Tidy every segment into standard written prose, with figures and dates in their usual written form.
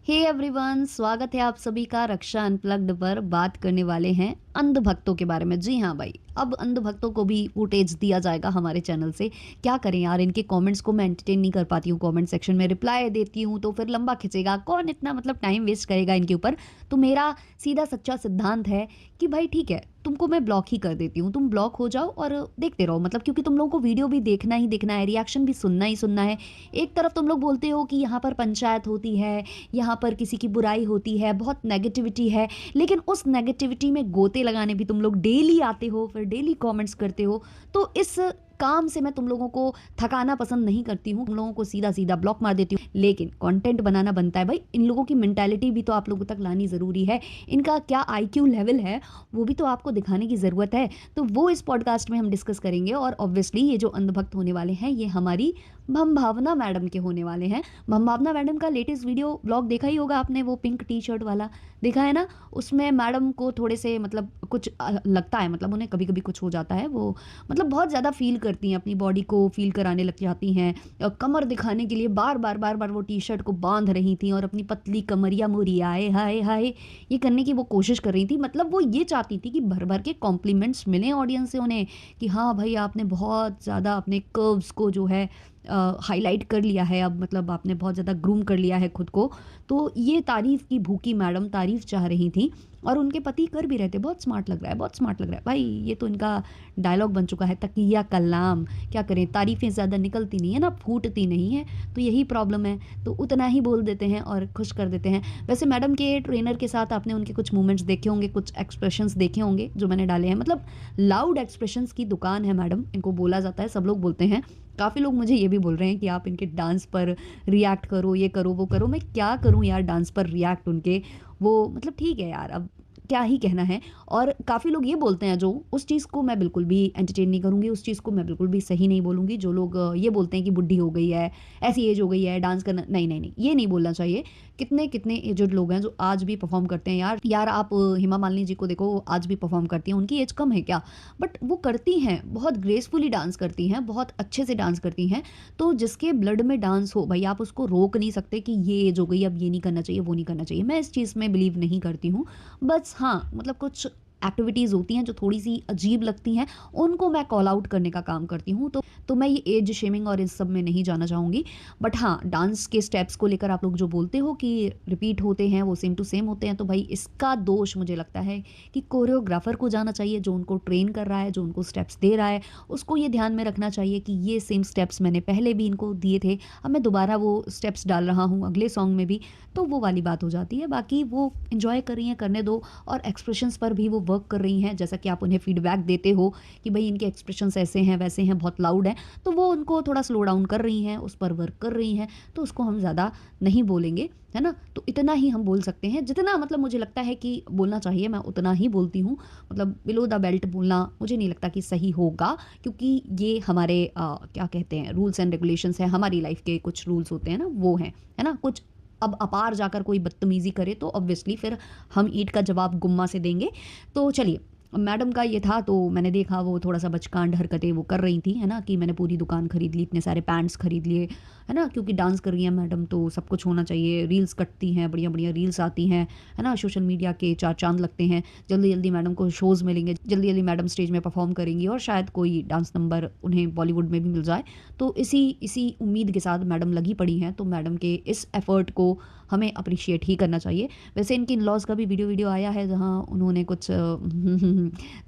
Hey everyone, स्वागत है आप सभी का रक्षा अनप्लग्ड पर। बात करने वाले हैं अंध भक्तों के बारे में। जी हाँ भाई, अब अंध भक्तों को भी फुटेज दिया जाएगा हमारे चैनल से। क्या करें यार, इनके कमेंट्स को मैं एंटरटेन नहीं कर पाती हूँ। कमेंट सेक्शन में रिप्लाई देती हूँ तो फिर लंबा खिंचेगा, कौन इतना मतलब टाइम वेस्ट करेगा इनके ऊपर। तो मेरा सीधा सच्चा सिद्धांत है कि भाई ठीक है, तुमको मैं ब्लॉक ही कर देती हूँ, तुम ब्लॉक हो जाओ और देखते रहो। मतलब क्योंकि तुम लोगों को वीडियो भी देखना ही देखना है, रिएक्शन भी सुनना ही सुनना है। एक तरफ तुम लोग बोलते हो कि यहाँ पर पंचायत होती है, यहाँ पर किसी की बुराई होती है, बहुत नेगेटिविटी है, लेकिन उस नेगेटिविटी में गोते लगाने भी तुम लोग डेली आते हो, फिर डेली कमेंट्स करते हो। तो इस काम से मैं तुम लोगों को थकाना पसंद नहीं करती हूँ, तुम लोगों को सीधा सीधा ब्लॉक मार देती हूँ। लेकिन कंटेंट बनाना बनता है भाई, इन लोगों की मेंटालिटी भी तो आप लोगों तक लानी ज़रूरी है। इनका क्या आईक्यू लेवल है वो भी तो आपको दिखाने की ज़रूरत है। तो वो इस पॉडकास्ट में हम डिस्कस करेंगे। और ऑब्वियसली ये जो अंधभक्त होने वाले हैं ये हमारी भावना मैडम के होने वाले हैं। भावना मैडम का लेटेस्ट वीडियो ब्लॉग देखा ही होगा आपने, वो पिंक टी शर्ट वाला देखा है ना। उसमें मैडम को थोड़े से मतलब कुछ लगता है, मतलब उन्हें कभी कभी कुछ हो जाता है, वो मतलब बहुत ज़्यादा फील करती हैं, अपनी बॉडी को फील कराने लग जाती हैं। कमर दिखाने के लिए बार बार बार बार वो टी शर्ट को बांध रही थी और अपनी पतली कमरिया मोरी आए हाय हाय ये करने की वो कोशिश कर रही थी। मतलब वो ये चाहती थी कि भर भर के कॉम्प्लीमेंट्स मिलें ऑडियंस से उन्हें, कि हाँ भाई आपने बहुत ज़्यादा अपने कर्व्स को जो है हाईलाइट कर लिया है, अब मतलब आपने बहुत ज़्यादा ग्रूम कर लिया है खुद को। तो ये तारीफ़ की भूखी मैडम तारीफ़ चाह रही थी और उनके पति कर भी रहे थे, बहुत स्मार्ट लग रहा है, बहुत स्मार्ट लग रहा है भाई। ये तो इनका डायलॉग बन चुका है, तकिया कलाम। क्या करें, तारीफ़ें ज़्यादा निकलती नहीं है ना, फूटती नहीं है, तो यही प्रॉब्लम है। तो उतना ही बोल देते हैं और खुश कर देते हैं। वैसे मैडम के ट्रेनर के साथ आपने उनके कुछ मूवमेंट्स देखे होंगे, कुछ एक्सप्रेशंस देखे होंगे जो मैंने डाले हैं। मतलब लाउड एक्सप्रेशंस की दुकान है मैडम, इनको बोला जाता है, सब लोग बोलते हैं। काफ़ी लोग मुझे ये भी बोल रहे हैं कि आप इनके डांस पर रिएक्ट करो, ये करो वो करो। मैं क्या करूँ यार डांस पर रिएक्ट उनके, वो मतलब ठीक है यार, अब क्या ही कहना है। और काफ़ी लोग ये बोलते हैं, जो उस चीज़ को मैं बिल्कुल भी एंटरटेन नहीं करूँगी, उस चीज़ को मैं बिल्कुल भी सही नहीं बोलूँगी। जो लोग ये बोलते हैं कि बुढ़ी हो गई है, ऐसी एज हो गई है डांस करना, नहीं नहीं नहीं, ये नहीं बोलना चाहिए। कितने कितने एजड लोग हैं जो आज भी परफॉर्म करते हैं यार। यार आप हेमा मालिनी जी को देखो, वो आज भी परफॉर्म करती हैं, उनकी एज कम है क्या, बट वो करती हैं, बहुत ग्रेसफुली डांस करती हैं, बहुत अच्छे से डांस करती हैं। तो जिसके ब्लड में डांस हो भाई, आप उसको रोक नहीं सकते कि ये एज हो गई अब ये नहीं करना चाहिए वो नहीं करना चाहिए। मैं इस चीज़ में बिलीव नहीं करती हूँ। बस हाँ, मतलब कुछ एक्टिविटीज़ होती हैं जो थोड़ी सी अजीब लगती हैं, उनको मैं कॉल आउट करने का काम करती हूँ। तो मैं ये एज शेमिंग और इस सब में नहीं जाना चाहूँगी। बट हाँ, डांस के स्टेप्स को लेकर आप लोग जो बोलते हो कि रिपीट होते हैं, वो सेम टू सेम होते हैं, तो भाई इसका दोष मुझे लगता है कि कोरियोग्राफर को जाना चाहिए, जो उनको ट्रेन कर रहा है, जो उनको स्टेप्स दे रहा है, उसको ये ध्यान में रखना चाहिए कि ये सेम स्टेप्स मैंने पहले भी इनको दिए थे, अब मैं दोबारा वो स्टेप्स डाल रहा हूँ अगले सॉन्ग में भी। तो वो वाली बात हो जाती है। बाकी वो इन्जॉय कर रही हैं, करने दो। और एक्सप्रेशंस पर भी वो वर्क कर रही हैं, जैसा कि आप उन्हें फीडबैक देते हो कि भाई इनके एक्सप्रेशंस ऐसे हैं वैसे हैं, बहुत लाउड हैं, तो वो उनको थोड़ा स्लो डाउन कर रही हैं, उस पर वर्क कर रही हैं। तो उसको हम ज़्यादा नहीं बोलेंगे, है ना। तो इतना ही हम बोल सकते हैं, जितना मतलब मुझे लगता है कि बोलना चाहिए मैं उतना ही बोलती हूँ। मतलब बिलो द बेल्ट बोलना मुझे नहीं लगता कि सही होगा, क्योंकि ये हमारे क्या कहते हैं, रूल्स एंड रेगुलेशंस हैं, हमारी लाइफ के कुछ रूल्स होते हैं ना, वो हैं, है ना। कुछ अब अपार जाकर कोई बदतमीजी करे तो ऑब्वियसली फिर हम ईंट का जवाब गुम्मा से देंगे। तो चलिए, मैडम का ये था। तो मैंने देखा वो थोड़ा सा बचकांड हरकतें वो कर रही थी, है ना, कि मैंने पूरी दुकान खरीद ली, इतने सारे पैंट्स खरीद लिए, है ना, क्योंकि डांस कर रही हैं मैडम तो सब कुछ होना चाहिए। रील्स कटती हैं, बढ़िया बढ़िया रील्स आती हैं, है ना, सोशल मीडिया के चार चांद लगते हैं। जल्दी जल्दी मैडम को शोज़ मिलेंगे, जल्दी जल्दी मैडम स्टेज में परफॉर्म करेंगी और शायद कोई डांस नंबर उन्हें बॉलीवुड में भी मिल जाए। तो इसी इसी उम्मीद के साथ मैडम लगी पड़ी हैं। तो मैडम के इस एफर्ट को हमें अप्रिशिएट ही करना चाहिए। वैसे इनकी इन लॉज का भी वीडियो आया है, जहाँ उन्होंने कुछ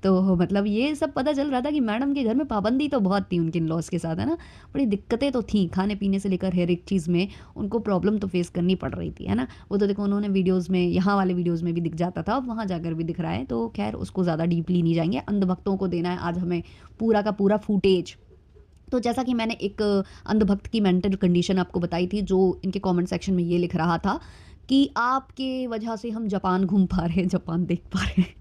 तो मतलब ये सब पता चल रहा था कि मैडम के घर में पाबंदी तो बहुत थी उनके इन लॉज के साथ, है ना। बड़ी दिक्कतें तो थी, खाने पीने से लेकर हर एक चीज़ में उनको प्रॉब्लम तो फेस करनी पड़ रही थी, है ना। वो तो देखो उन्होंने वीडियोज़ में, यहाँ वाले वीडियोज़ में भी दिख जाता था, अब वहाँ जाकर भी दिख रहा है। तो खैर उसको ज़्यादा डीपली नहीं जाएंगे, अंधभक्तों को देना है आज हमें पूरा का पूरा फुटेज। तो जैसा कि मैंने एक अंधभक्त की मेंटल कंडीशन आपको बताई थी, जो इनके कमेंट सेक्शन में ये लिख रहा था कि आपके वजह से हम जापान घूम पा रहे हैं, जापान देख पा रहे हैं।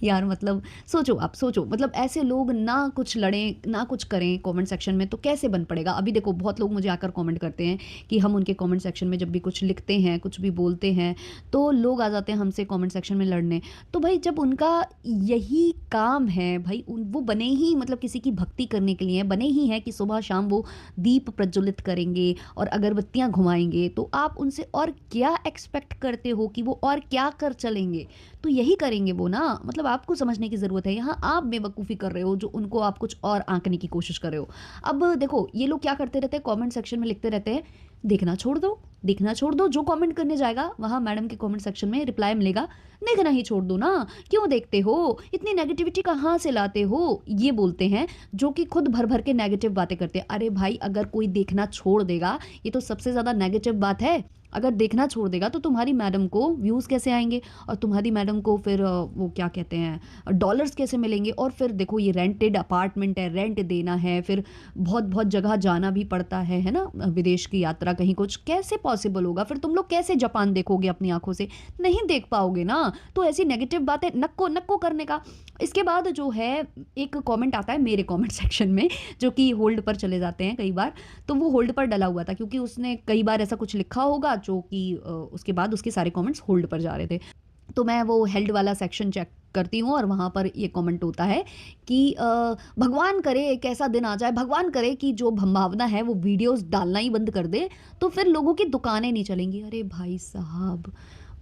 यार मतलब सोचो, आप सोचो, मतलब ऐसे लोग ना कुछ लड़ें, ना कुछ करें कमेंट सेक्शन में तो कैसे बन पड़ेगा? अभी देखो बहुत लोग मुझे आकर कमेंट करते हैं कि हम उनके कमेंट सेक्शन में जब भी कुछ लिखते हैं, कुछ भी बोलते हैं, तो लोग आ जाते हैं हमसे कमेंट सेक्शन में लड़ने। तो भाई जब उनका यही काम है भाई, वो बने ही मतलब किसी की भक्ति करने के लिए हैं, बने ही हैं कि सुबह शाम वो दीप प्रज्वलित करेंगे और अगरबत्तियाँ घुमाएँगे, तो आप उनसे और क्या एक्सपेक्ट करते हो कि वो और क्या कर चलेंगे? तो यही करेंगे वो ना, मतलब आपको समझने की ज़रूरत है। यहाँ आप बेवकूफ़ी कर रहे हो, जो उनको आप कुछ और आँकने की कोशिश कर रहे हो। अब देखो ये लोग क्या करते रहते हैं, कमेंट सेक्शन में लिखते रहते हैं, देखना छोड़ दो, देखना छोड़ दो। जो कमेंट करने जाएगा वहाँ मैडम के कमेंट सेक्शन में रिप्लाई मिलेगा, देखना ही छोड़ दो ना, क्यों देखते हो, इतनी नेगेटिविटी कहाँ से लाते हो, ये बोलते हैं जो कि खुद भर भर के नेगेटिव बातें करते हैं। अरे भाई अगर कोई देखना छोड़ देगा, ये तो सबसे ज़्यादा नेगेटिव बात है। अगर देखना छोड़ देगा तो तुम्हारी मैडम को व्यूज़ कैसे आएंगे, और तुम्हारी मैडम को फिर वो क्या कहते हैं, डॉलर्स कैसे मिलेंगे? और फिर देखो ये रेंटेड अपार्टमेंट है, रेंट देना है, फिर बहुत बहुत जगह जाना भी पड़ता है ना, विदेश की यात्रा कहीं कुछ, कैसे पॉसिबल होगा? फिर तुम लोग कैसे जापान देखोगे अपनी आंखों से? नहीं देख पाओगे ना। तो ऐसी नेगेटिव बातें नक्को नक्को करने का। इसके बाद जो है एक कमेंट आता है मेरे कमेंट सेक्शन में, जो कि होल्ड पर चले जाते हैं कई बार। तो वो होल्ड पर डला हुआ था क्योंकि उसने कई बार ऐसा कुछ लिखा होगा जो कि उसके बाद उसके सारे कमेंट्स होल्ड पर जा रहे थे। तो मैं वो हेल्ड वाला सेक्शन चेक करती हूँ और वहाँ पर ये कमेंट होता है कि भगवान करे एक ऐसा दिन आ जाए, भगवान करे कि जो भावना है वो वीडियोस डालना ही बंद कर दे, तो फिर लोगों की दुकानें नहीं चलेंगी। अरे भाई साहब,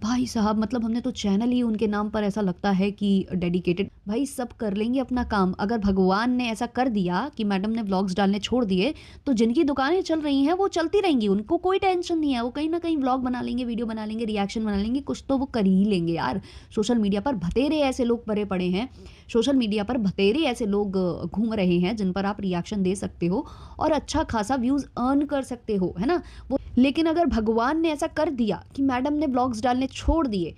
भाई साहब, मतलब हमने तो चैनल ही उनके नाम पर ऐसा लगता है कि डेडिकेटेड। भाई सब कर लेंगे अपना काम। अगर भगवान ने ऐसा कर दिया कि मैडम ने व्लॉग्स डालने छोड़ दिए, तो जिनकी दुकानें चल रही हैं वो चलती रहेंगी, उनको कोई टेंशन नहीं है। वो कहीं ना कहीं व्लॉग बना लेंगे, वीडियो बना लेंगे, रिएक्शन बना लेंगे, कुछ तो वो कर ही लेंगे यार। सोशल मीडिया पर बतेरे ऐसे लोग पड़े पड़े हैं, सोशल मीडिया पर बतेरे ऐसे लोग घूम रहे हैं जिन पर आप रिएक्शन दे सकते हो और अच्छा खासा व्यूज़ अर्न कर सकते हो, है ना। वो लेकिन अगर भगवान ने ऐसा कर दिया कि मैडम ने ब्लॉग्स डालने छोड़ दिए,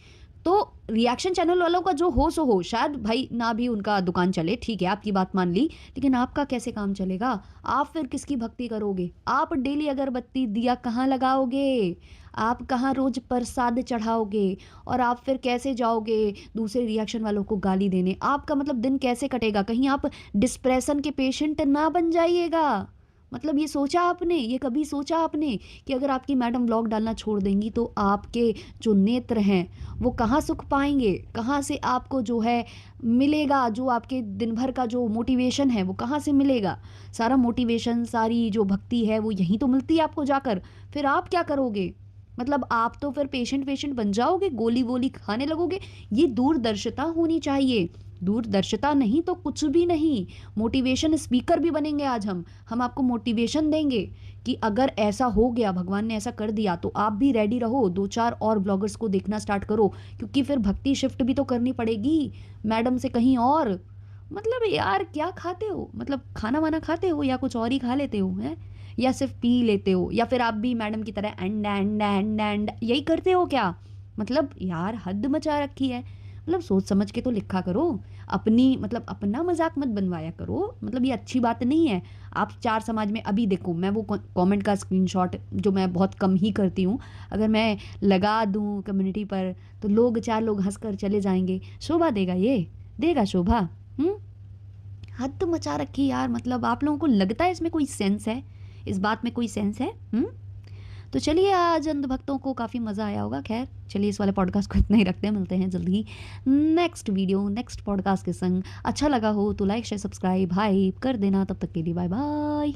तो रिएक्शन चैनल वालों का जो हो सो हो, शायद भाई ना भी उनका दुकान चले, ठीक है आपकी बात मान ली, लेकिन आपका कैसे काम चलेगा? आप फिर किसकी भक्ति करोगे? आप डेली अगरबत्ती दिया कहाँ लगाओगे? आप कहाँ रोज प्रसाद चढ़ाओगे? और आप फिर कैसे जाओगे दूसरे रिएक्शन वालों को गाली देने? आपका मतलब दिन कैसे कटेगा? कहीं आप डिस्प्रेशन के पेशेंट ना बन जाइएगा। मतलब ये सोचा आपने, ये कभी सोचा आपने कि अगर आपकी मैडम व्लॉग डालना छोड़ देंगी तो आपके जो नेत्र हैं वो कहाँ सुख पाएंगे? कहाँ से आपको जो है मिलेगा, जो आपके दिन भर का जो मोटिवेशन है वो कहाँ से मिलेगा? सारा मोटिवेशन, सारी जो भक्ति है वो यहीं तो मिलती है आपको जाकर। फिर आप क्या करोगे? मतलब आप तो फिर पेशेंट पेशेंट बन जाओगे, गोली वोली खाने लगोगे। ये दूरदर्शिता होनी चाहिए। दूरदर्शिता नहीं तो कुछ भी नहीं। मोटिवेशन स्पीकर भी बनेंगे आज हम आपको मोटिवेशन देंगे कि अगर ऐसा हो गया, भगवान ने ऐसा कर दिया, तो आप भी रेडी रहो, 2-4 और ब्लॉगर्स को देखना स्टार्ट करो, क्योंकि फिर भक्ति शिफ्ट भी तो करनी पड़ेगी मैडम से कहीं और। मतलब यार क्या खाते हो? मतलब खाना वाना खाते हो या कुछ और ही खा लेते हो हैं, या सिर्फ पी लेते हो, या फिर आप भी मैडम की तरह एंड एंड एंड एंड यही करते हो क्या? मतलब यार हद मचा रखी है। मतलब सोच समझ के तो लिखा करो, अपनी मतलब अपना मजाक मत बनवाया करो। मतलब ये अच्छी बात नहीं है। आप चार समाज में, अभी देखो मैं वो कमेंट का स्क्रीनशॉट जो मैं बहुत कम ही करती हूँ, अगर मैं लगा दूँ कम्युनिटी पर तो लोग 4 लोग हंस कर चले जाएंगे। शोभा देगा ये? देगा शोभा? हम्म। हद मचा रखी यार। मतलब आप लोगों को लगता है इसमें कोई सेंस है? इस बात में कोई सेंस है? तो चलिए, आज अंधभक्तों को काफ़ी मज़ा आया होगा। खैर चलिए, इस वाले पॉडकास्ट को इतना ही रखते हैं, मिलते हैं जल्दी नेक्स्ट वीडियो नेक्स्ट पॉडकास्ट के संग। अच्छा लगा हो तो लाइक शेयर सब्सक्राइब हाइप कर देना। तब तक के लिए बाय बाय।